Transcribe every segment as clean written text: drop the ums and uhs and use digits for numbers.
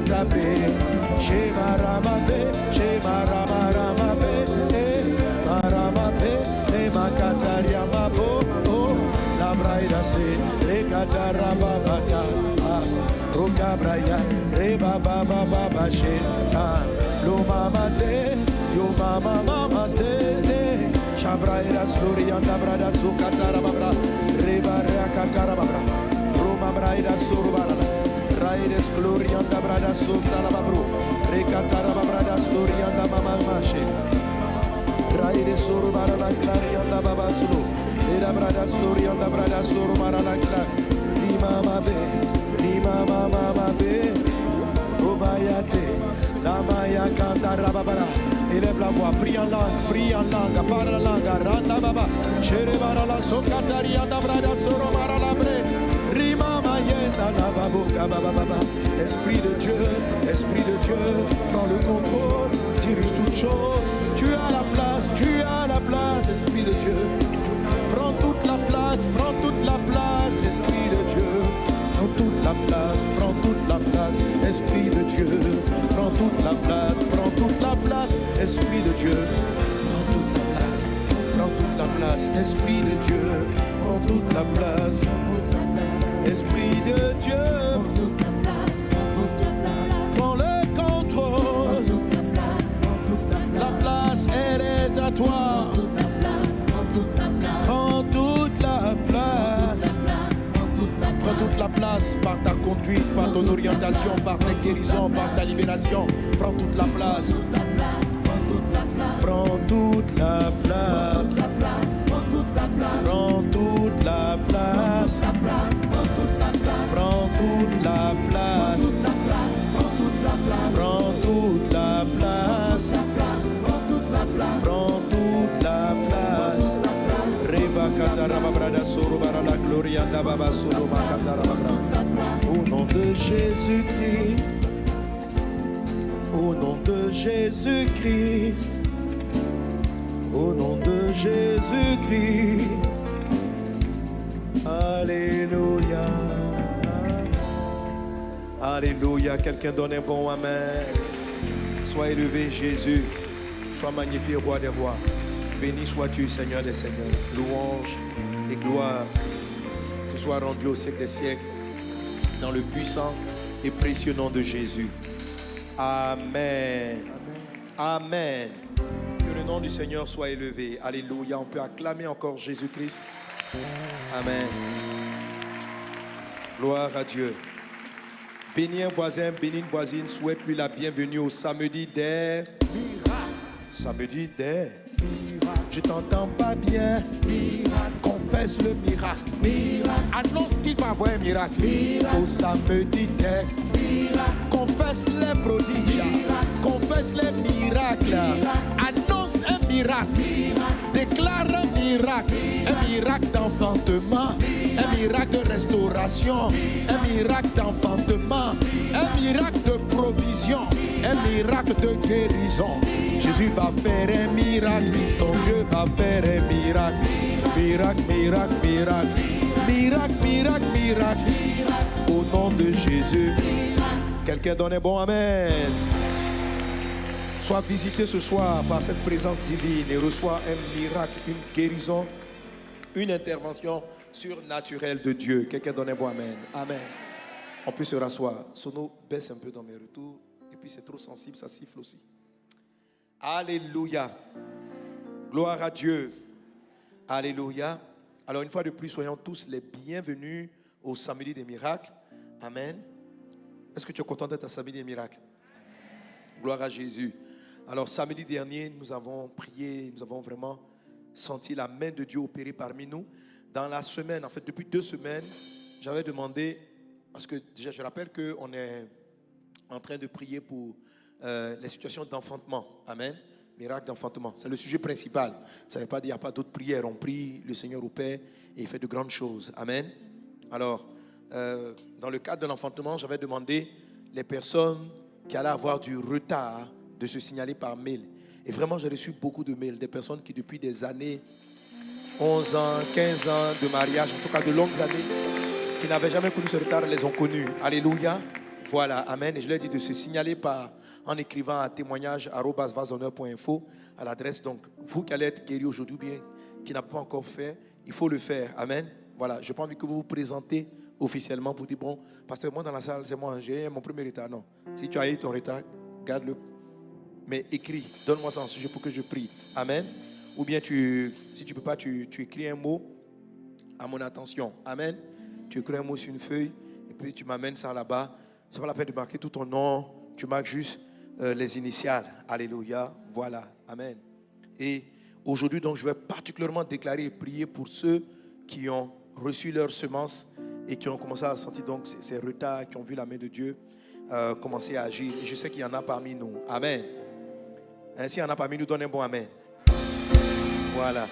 Matabe, Shemaramabe, Shemaramabe, Maramabe, Makataria Mabo, La Braida se, Rekatarababaka, Rokabraya, Reba Baba Baba She, Lo Mamate, Yo Mama Mamate, Shabraida Surianda Brada Sukatara Babra, Reba Reakatara Babra, Roma Braida Surbara, Raides Glorianda Brada Sukala Babru, Rekatara Brada Surianda Mama Mashi. Raide Surubara la Clarianda Babasulu, Eda Brada Slurianda Brada Surubara la Clac, Lima Mabe, Obayate, Lamaya Kanta Rababara, élève la voix, prie en langue, parle en langue, Randa Baba, Sherebara la Sokatarianda Brada Surubara la Bre, Rima Mayenda la Babuka Baba, Esprit de Dieu, prends le contrôle, dirige toutes choses. Tu as la place, Esprit de Dieu. Prends toute la place, Esprit de Dieu. Prends toute la place, Esprit de Dieu. Prends toute la place, Esprit de Dieu. Prends toute la place, Esprit de Dieu. Prends toute la place, Esprit de Dieu. Prends le contrôle. La place, elle est à toi. Prends toute la place. Prends toute la place par ta conduite, par ton orientation, par ta guérison, par ta libération. Prends toute la place. Prends toute la place. Prends toute la place. Prends toute la place. Prends toute la place. Prends toute la place. Reba Kataraba Brada Sorobara la Gloria Baba Soloma Kataraba. Au nom de Jésus-Christ. Au nom de Jésus-Christ. Au nom de Jésus-Christ. Alléluia. Alléluia. Quelqu'un donne un bon amen. Sois élevé, Jésus. Sois magnifié, roi des rois. Béni sois-tu, Seigneur des seigneurs. Louange et gloire te soient rendues au siècle des siècles. Dans le puissant et précieux nom de Jésus. Amen. Amen. Que le nom du Seigneur soit élevé. Alléluia. On peut acclamer encore Jésus-Christ. Amen. Gloire à Dieu. Bénis un voisin, bénis une voisine. Souhaite-lui la bienvenue au samedi des miracles. Samedi des miracles. Je t'entends pas bien. Miracle. Confesse le miracle. Miracle. Annonce qu'il va avoir un miracle. Miracle. Au samedi des miracles. Confesse les prodiges. Miracle. Confesse les miracles. Miracle. Annonce un miracle. Miracle. Déclare un miracle. Miracle. Un miracle d'enfantement. Miracle. Un miracle de restauration. Miracle. Un miracle d'enfantement. Miracle. Un miracle de provision. Miracle. Un miracle de guérison. Jésus va faire un miracle. Ton Dieu va faire un miracle. Miracle, miracle, miracle. Miracle, miracle, miracle. Au nom de Jésus. Quelqu'un donne un bon amen. Sois visité ce soir par cette présence divine et reçois un miracle, une guérison, une intervention surnaturelle de Dieu. Quelqu'un donne un bon amen. Amen. On peut se rasseoir. Sono baisse un peu dans mes retours. Et puis c'est trop sensible, ça siffle aussi. Alléluia. Gloire à Dieu. Alléluia. Alors une fois de plus, soyons tous les bienvenus au samedi des miracles. Amen. Est-ce que tu es content d'être à samedi des miracles? Gloire à Jésus. Alors samedi dernier, nous avons prié, nous avons vraiment senti la main de Dieu opérer parmi nous. Dans la semaine, en fait depuis 2 semaines, j'avais demandé, parce que déjà je rappelle qu'on est en train de prier pour les situations d'enfantement. Amen. Miracle d'enfantement. C'est le sujet principal. Ça ne veut pas dire qu'il n'y a pas d'autres prières. On prie, le Seigneur opère et il fait de grandes choses. Amen. Alors, dans le cadre de l'enfantement, j'avais demandé les personnes qui allaient avoir du retard de se signaler par mail. Et vraiment, j'ai reçu beaucoup de mails. Des personnes qui depuis des années, 11 ans, 15 ans de mariage, en tout cas de longues années, qui n'avaient jamais connu ce retard, les ont connus. Alléluia. Voilà, amen. Et je leur ai dit de se signaler en écrivant à témoignage@vasehonneur.info à l'adresse. Donc, vous qui allez être guéris aujourd'hui, bien, qui n'avez pas encore fait, il faut le faire. Amen. Voilà, je n'ai pas envie que vous vous présentez officiellement pour dire, bon, pasteur, moi dans la salle, c'est moi, j'ai mon premier retard. Non. Si tu as eu ton retard, garde-le. Mais écris, donne-moi ça en sujet pour que je prie. Amen. Ou bien, si tu ne peux pas, tu écris un mot à mon attention. Amen. Tu écris un mot sur une feuille et puis tu m'amènes ça là-bas. Ce n'est pas la peine de marquer tout ton nom. Tu marques juste les initiales. Alléluia. Voilà. Amen. Et aujourd'hui, donc, je vais particulièrement déclarer et prier pour ceux qui ont reçu leur semence et qui ont commencé à sentir donc ces retards, qui ont vu la main de Dieu commencer à agir. Et je sais qu'il y en a parmi nous. Amen. S'il y en a parmi nous, donne un bon amen. Voilà.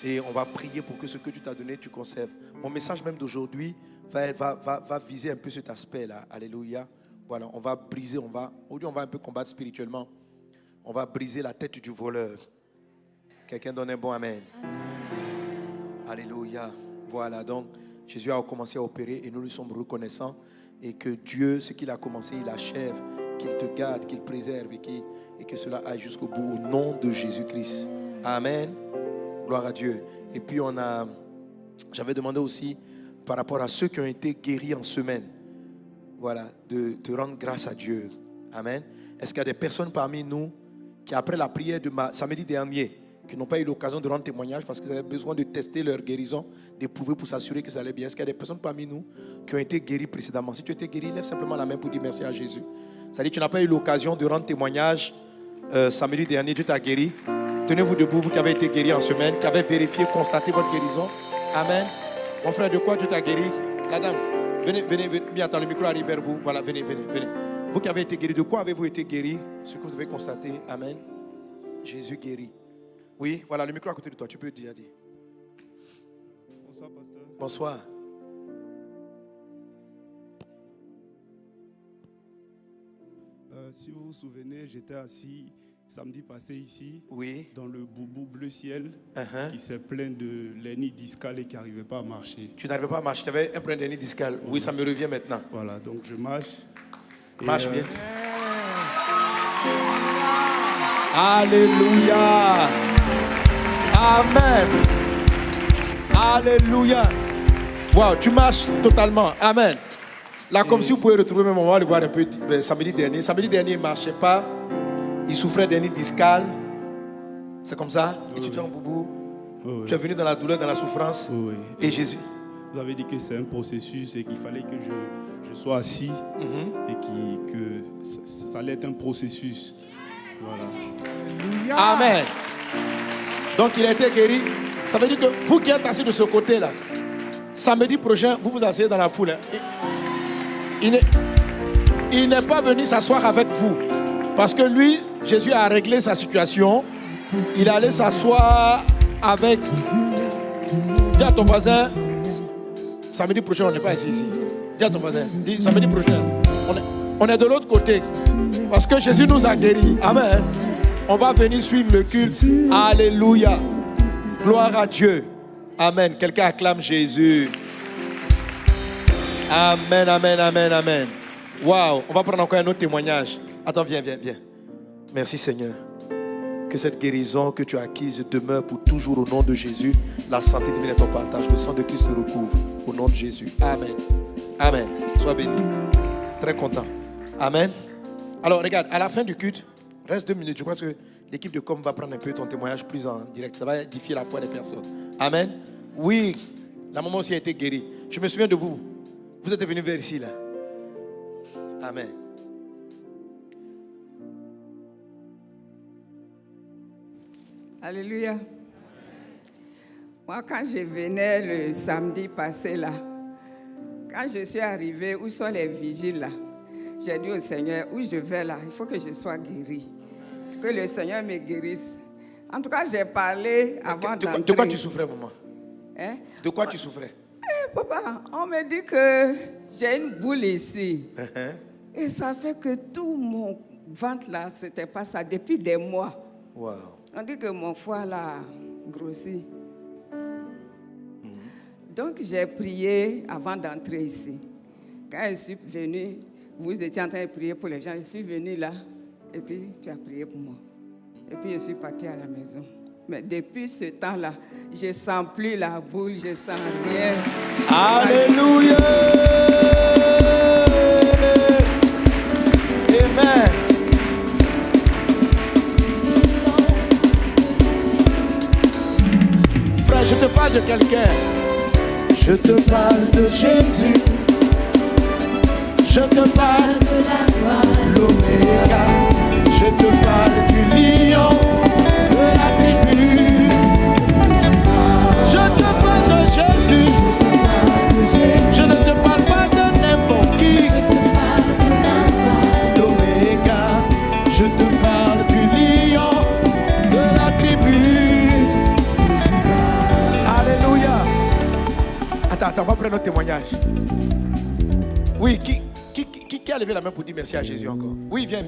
Et on va prier pour que ce que tu t'as donné, tu conserves. Mon message même d'aujourd'hui va viser un peu cet aspect-là. Alléluia. Voilà, on va briser, aujourd'hui on va un peu combattre spirituellement. On va briser la tête du voleur. Quelqu'un donne un bon amen. Alléluia. Voilà, donc Jésus a commencé à opérer et nous lui sommes reconnaissants. Et que Dieu, ce qu'il a commencé, il achève. Qu'il te garde, qu'il préserve et que cela aille jusqu'au bout au nom de Jésus-Christ. Amen. Gloire à Dieu. Et puis j'avais demandé aussi par rapport à ceux qui ont été guéris en semaine, voilà, de rendre grâce à Dieu. Amen. Est-ce qu'il y a des personnes parmi nous qui, après la prière de samedi dernier, qui n'ont pas eu l'occasion de rendre témoignage parce qu'ils avaient besoin de tester leur guérison, d'éprouver pour s'assurer que ça allait bien? Est-ce qu'il y a des personnes parmi nous qui ont été guéries précédemment? Si tu as été guéri, lève simplement la main pour dire merci à Jésus. C'est-à-dire que tu n'as pas eu l'occasion de rendre témoignage samedi dernier, Dieu t'a guéri. Tenez-vous debout, vous qui avez été guéris en semaine, qui avez vérifié, constaté votre guérison. Amen. Mon frère, de quoi Dieu t'a guéri? La dame, venez. Bien, attends, le micro arrive vers vous. Voilà, venez. Vous qui avez été guéris, de quoi avez-vous été guéri? Ce que vous avez constaté. Amen. Jésus guérit. Oui, voilà, le micro à côté de toi. Tu peux dire. Bonsoir, pasteur. Bonsoir. Si vous vous souvenez, j'étais assis samedi passé ici, oui, dans le boubou bleu ciel, qui s'est plein de l'hernie discale et qui n'arrivait pas à marcher. Tu n'arrivais pas à marcher, tu avais un problème d'hernie discale. Oui, ça me revient maintenant. Voilà, donc je marche. Marche bien. Alléluia. Amen. Alléluia. Wow, tu marches totalement. Amen. Là, comme si vous pouvez retrouver même, on va le voir un peu samedi dernier. Samedi dernier, il ne marchait pas. Il souffrait d'hernie discale. C'est comme ça. Et tu te en boubou. Tu es venu dans la douleur, dans la souffrance. Et Jésus. Vous avez dit que c'est un processus et qu'il fallait que je sois assis et que ça allait être un processus. Voilà. Amen. Donc il a été guéri. Ça veut dire que vous qui êtes assis de ce côté-là, samedi prochain, vous vous asseyez dans la foule. Il n'est pas venu s'asseoir avec vous. Parce que lui, Jésus a réglé sa situation. Il allait s'asseoir avec... Dis à ton voisin, samedi prochain, on n'est pas ici. Dis à ton voisin, dis samedi prochain, on est de l'autre côté. Parce que Jésus nous a guéris. Amen. On va venir suivre le culte. Alléluia. Gloire à Dieu. Amen. Quelqu'un acclame Jésus. Amen, amen, amen, amen. Waouh. On va prendre encore un autre témoignage. Attends, viens. Merci Seigneur. Que cette guérison que tu as acquise demeure pour toujours au nom de Jésus. La santé divine est ton partage. Le sang de Christ te recouvre au nom de Jésus. Amen. Amen. Sois béni. Très content. Amen. Alors regarde, à la fin du culte, reste 2 minutes. Je crois que l'équipe de com va prendre un peu ton témoignage plus en direct. Ça va édifier la foi des personnes. Amen. Oui, la maman aussi a été guérie. Je me souviens de vous. Vous êtes venus vers ici là. Amen. Alléluia. Moi, quand je venais le samedi passé là, quand je suis arrivée, où sont les vigiles là? J'ai dit au Seigneur, où je vais là, il faut que je sois guérie. Que le Seigneur me guérisse. En tout cas, j'ai parlé avant d'entrer. De quoi tu souffrais, maman? Hein? De quoi tu souffrais? Papa, on me dit que j'ai une boule ici. Et ça fait que tout mon ventre là, c'était pas ça depuis des mois. Wow. On dit que mon foie là grossit. Donc j'ai prié avant d'entrer ici. Quand je suis venue, vous étiez en train de prier pour les gens. Je suis venue là et puis tu as prié pour moi. Et puis je suis partie à la maison. Mais depuis ce temps-là, je ne sens plus la boule, je ne sens rien. Alléluia. Amen. Frère, je te parle de quelqu'un. Je te parle de Jésus. Je te parle de l'Oméga. Je te parle du lion de la tribu. Je te parle de Jésus. Je ne te parle pas de n'importe qui. L'Oméga. Je te parle du lion de la tribu. Alléluia. Attends, on va prendre notre témoignage. Oui, qui a levé la main pour dire merci à Jésus encore? Oui, viens.